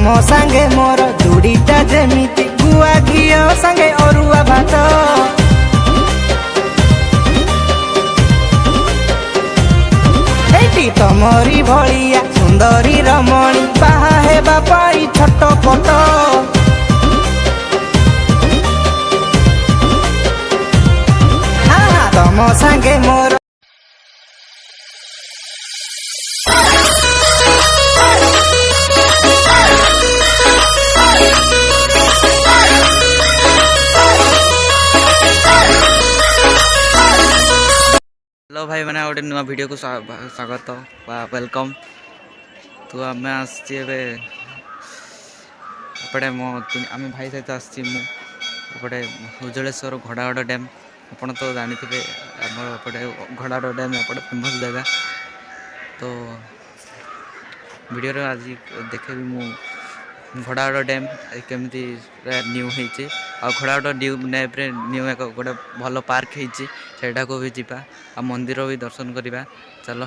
तम सांगे मोर जोड़ीटा जेमिति गुआ घिओ सांगे अरुआ भात एटी तमरी भलिया सुंदरी रमणी बाहा हेबा पाई छटपट तम सांगे मोर हेलो भाई मैंने गोटे नुआ वीडियो को स्वागत वेलकम। तो आम आसपटे मो आम भाई सहित आसपटे उज्जलेश्वर घोड़ाहाड़ डैम आप तो जानी थे आमपटे घोड़ाहाड़ डैम एपटे फेमस जगह। तो वीडियो आज देखे मु घोड़ाहाड़ डैम केमती न्यू होती आ घोड़ाहाड़ न्यू एक गोटे भल पार्क होटा को भी जीवा आ मंदिर भी दर्शन करवा। चलो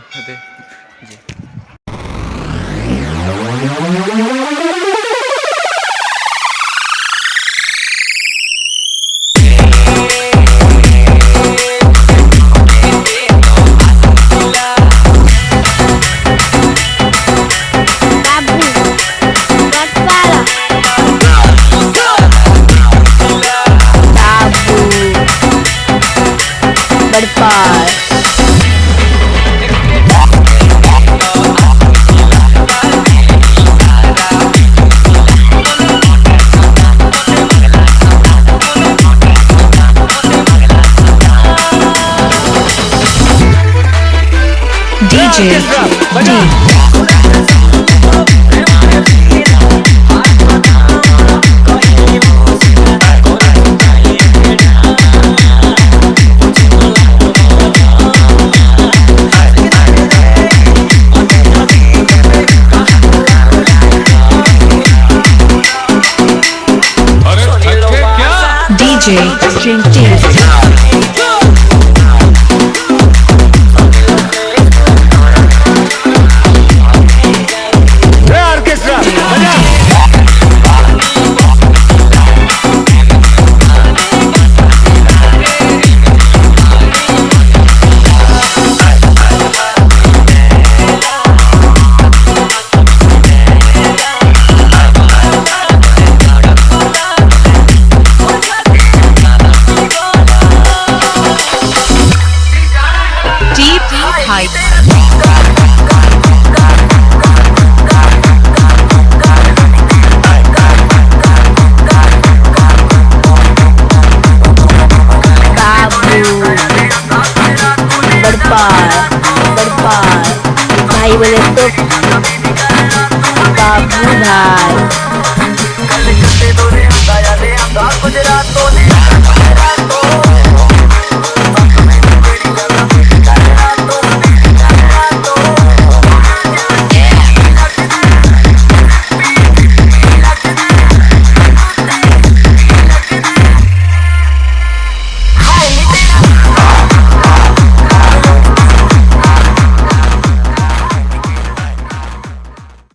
भाई बोले तो बाबू भाई